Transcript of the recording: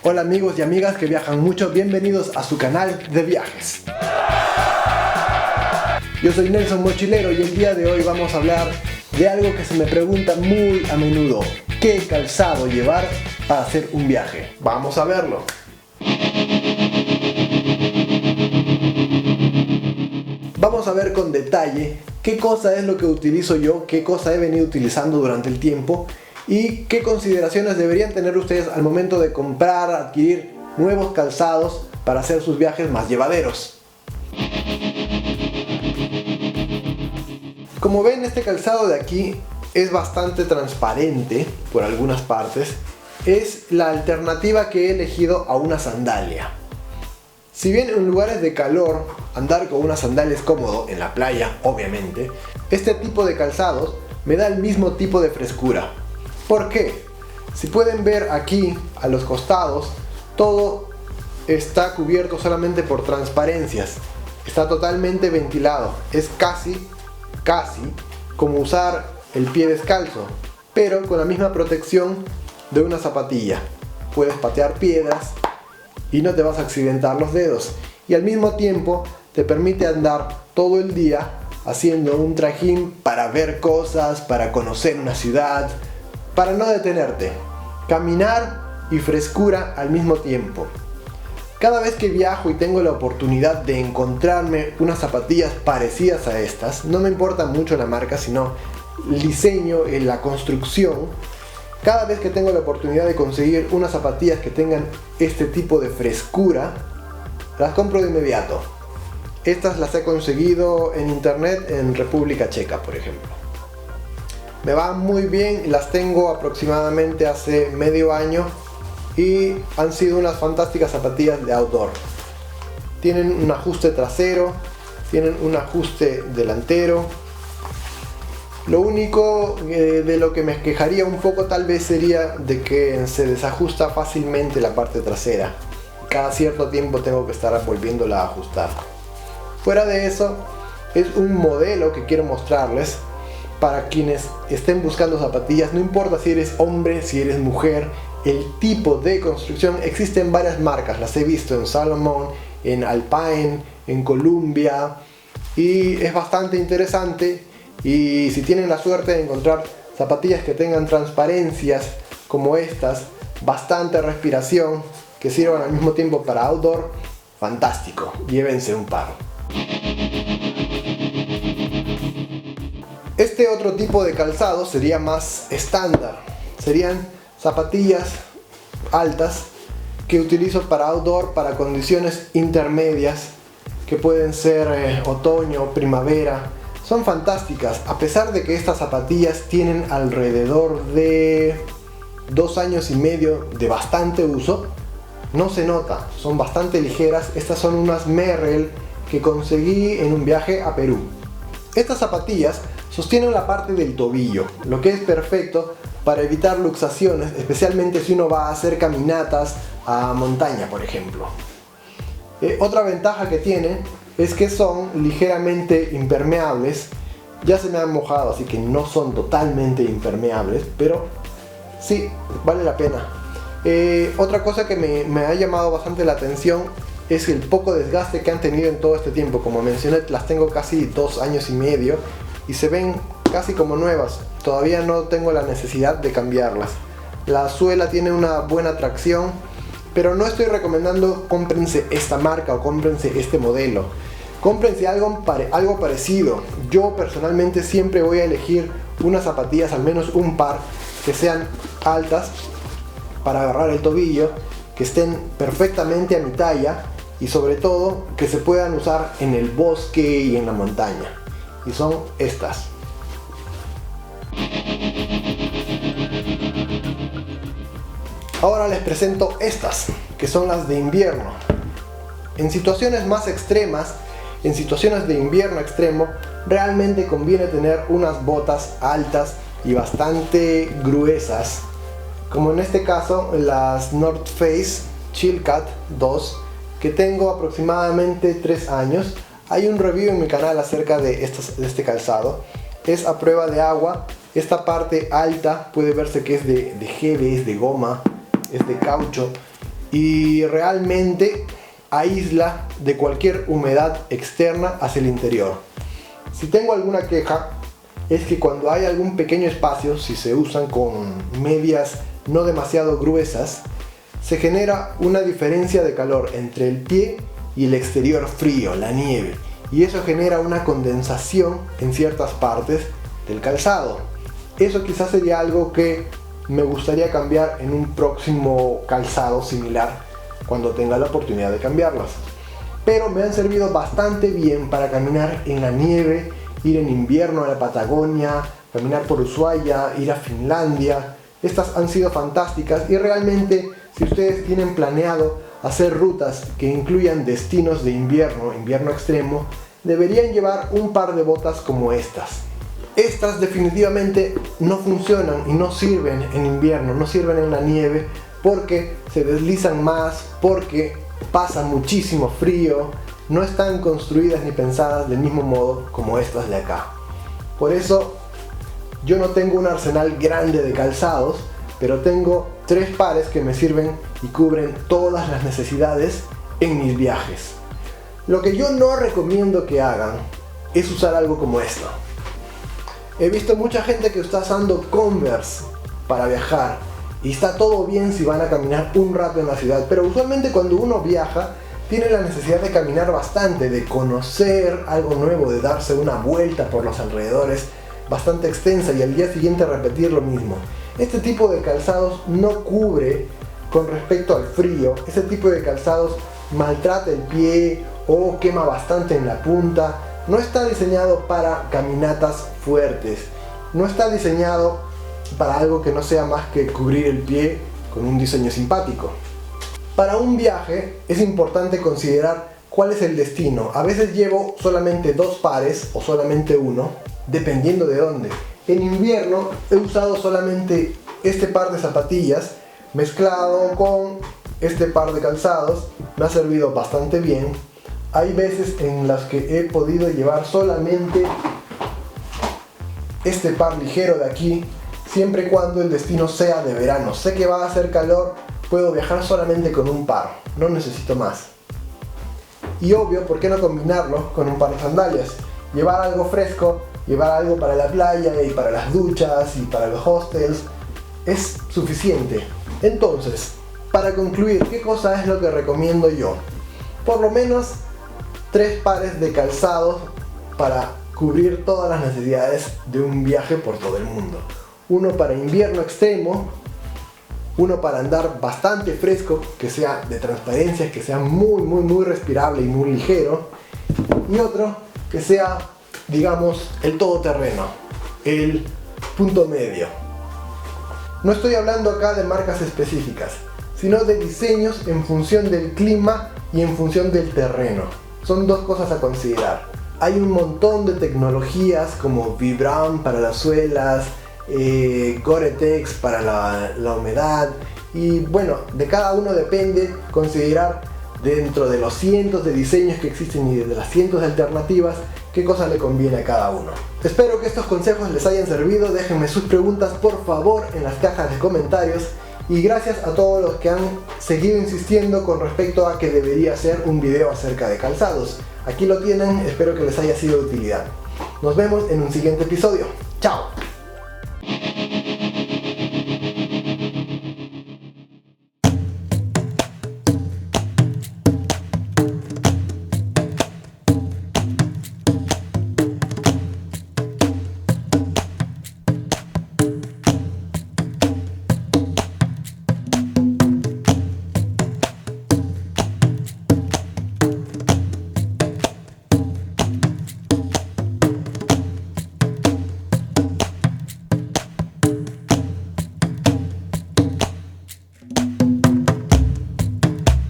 Hola amigos y amigas que viajan mucho, bienvenidos a su canal de viajes. Yo soy Nelson Mochilero y el día de hoy vamos a hablar de algo que se me pregunta muy a menudo. ¿Qué calzado llevar para hacer un viaje? Vamos a verlo. Vamos a ver con detalle qué cosa es lo que utilizo yo, qué cosa he venido utilizando durante el tiempo y qué consideraciones deberían tener ustedes al momento de comprar, adquirir nuevos calzados para hacer sus viajes más llevaderos. Como ven, este calzado de aquí es bastante transparente por algunas partes. Es la alternativa que he elegido a una sandalia. Si bien en lugares de calor andar con una sandalia es cómodo, en la playa obviamente, este tipo de calzados me da el mismo tipo de frescura. ¿Por qué? Si pueden ver aquí a los costados, todo está cubierto solamente por transparencias. Está totalmente ventilado. Es casi como usar el pie descalzo, pero con la misma protección de una zapatilla. Puedes patear piedras y no te vas a accidentar los dedos. Y al mismo tiempo te permite andar todo el día haciendo un trajín para ver cosas, para conocer una ciudad, para no detenerte, caminar y frescura al mismo tiempo. Cada vez que viajo y tengo la oportunidad de encontrarme unas zapatillas parecidas a estas, no me importa mucho la marca, sino el diseño, la construcción. Cada vez que tengo la oportunidad de conseguir unas zapatillas que tengan este tipo de frescura, las compro de inmediato. Estas las he conseguido en internet en República Checa, por ejemplo. Me van muy bien, las tengo aproximadamente hace medio año y han sido unas fantásticas zapatillas de outdoor. Tienen un ajuste trasero, tienen un ajuste delantero. Lo único de lo que me quejaría un poco tal vez sería de que se desajusta fácilmente la parte trasera. Cada cierto tiempo tengo que estar volviéndola a ajustar. Fuera de eso, es un modelo que quiero mostrarles para quienes estén buscando zapatillas. No importa si eres hombre, si eres mujer, el tipo de construcción. Existen varias marcas, las he visto en Salomon, en Alpine, en Columbia, y es bastante interesante. Y si tienen la suerte de encontrar zapatillas que tengan transparencias como estas, bastante respiración, que sirvan al mismo tiempo para outdoor, fantástico, llévense un par. Este otro tipo de calzado sería más estándar, serían zapatillas altas que utilizo para outdoor, para condiciones intermedias, que pueden ser otoño, primavera. Son fantásticas, a pesar de que estas zapatillas tienen alrededor de 2 años y medio de bastante uso, no se nota, son bastante ligeras. Estas son unas Merrell que conseguí en un viaje a Perú. Estas zapatillas sostienen la parte del tobillo, lo que es perfecto para evitar luxaciones, especialmente si uno va a hacer caminatas a montaña, por ejemplo. Otra ventaja que tienen es que son ligeramente impermeables. Ya se me han mojado, así que no son totalmente impermeables, pero sí, vale la pena. Otra cosa que me ha llamado bastante la atención es el poco desgaste que han tenido en todo este tiempo. Como mencioné, las tengo casi 2 años y medio y se ven casi como nuevas. Todavía no tengo la necesidad de cambiarlas. La suela tiene una buena tracción, pero no estoy recomendando cómprense esta marca o cómprense este modelo. Cómprense algo parecido. Yo personalmente siempre voy a elegir unas zapatillas, al menos un par, que sean altas para agarrar el tobillo, que estén perfectamente a mi talla y sobre todo que se puedan usar en el bosque y en la montaña. Y son estas. Ahora les presento estas, que son las de invierno. En situaciones más extremas, en situaciones de invierno extremo, realmente conviene tener unas botas altas y bastante gruesas, como en este caso las North Face Chilkat 2, que tengo aproximadamente 3 años. Hay un review en mi canal acerca de este calzado. Es a prueba de agua. Esta parte alta puede verse que es de gel, es de goma, es de caucho, y realmente aísla de cualquier humedad externa hacia el interior. Si tengo alguna queja es que cuando hay algún pequeño espacio, si se usan con medias no demasiado gruesas, se genera una diferencia de calor entre el pie y el exterior frío, la nieve, y eso genera una condensación en ciertas partes del calzado. Eso quizás sería algo que me gustaría cambiar en un próximo calzado similar cuando tenga la oportunidad de cambiarlas. Pero me han servido bastante bien para caminar en la nieve, ir en invierno a la Patagonia, caminar por Ushuaia, ir a Finlandia. Estas han sido fantásticas y realmente si ustedes tienen planeado hacer rutas que incluyan destinos de invierno extremo, deberían llevar un par de botas como estas. Estas definitivamente no funcionan y no sirven en invierno, no sirven en la nieve porque se deslizan más, porque pasa muchísimo frío, no están construidas ni pensadas del mismo modo como estas de acá. Por eso yo no tengo un arsenal grande de calzados, pero tengo 3 pares que me sirven y cubren todas las necesidades en mis viajes. Lo que yo no recomiendo que hagan es usar algo como esto. He visto mucha gente que está usando Converse para viajar y está todo bien si van a caminar un rato en la ciudad, pero usualmente cuando uno viaja tiene la necesidad de caminar bastante, de conocer algo nuevo, de darse una vuelta por los alrededores bastante extensa y al día siguiente repetir lo mismo. Este tipo de calzados no cubre con respecto al frío, este tipo de calzados maltrata el pie o quema bastante en la punta. No está diseñado para caminatas fuertes, no está diseñado para algo que no sea más que cubrir el pie con un diseño simpático. Para un viaje es importante considerar cuál es el destino. A veces llevo solamente 2 pares o solamente uno, dependiendo de dónde. En invierno he usado solamente este par de zapatillas mezclado con este par de calzados, me ha servido bastante bien. Hay veces en las que he podido llevar solamente este par ligero de aquí, siempre y cuando el destino sea de verano. Sé que va a hacer calor, puedo viajar solamente con un par, no necesito más. Y obvio, ¿por qué no combinarlo con un par de sandalias? Llevar algo fresco, llevar algo para la playa y para las duchas y para los hostels es suficiente. Entonces, para concluir, ¿qué cosa es lo que recomiendo yo? Por lo menos 3 pares de calzados para cubrir todas las necesidades de un viaje por todo el mundo. Uno para invierno extremo, uno para andar bastante fresco, que sea de transparencia, que sea muy respirable y muy ligero, y otro que sea, digamos, el todoterreno, el punto medio. No estoy hablando acá de marcas específicas, sino de diseños en función del clima y en función del terreno. Son 2 cosas a considerar. Hay un montón de tecnologías como Vibram para las suelas, Gore-Tex para la humedad, y bueno, de cada uno depende considerar dentro de los cientos de diseños que existen y de las cientos de alternativas qué cosa le conviene a cada uno. Espero que estos consejos les hayan servido. Déjenme sus preguntas por favor en las cajas de comentarios y gracias a todos los que han seguido insistiendo con respecto a que debería hacer un video acerca de calzados. Aquí lo tienen, espero que les haya sido de utilidad. Nos vemos en un siguiente episodio. ¡Chao!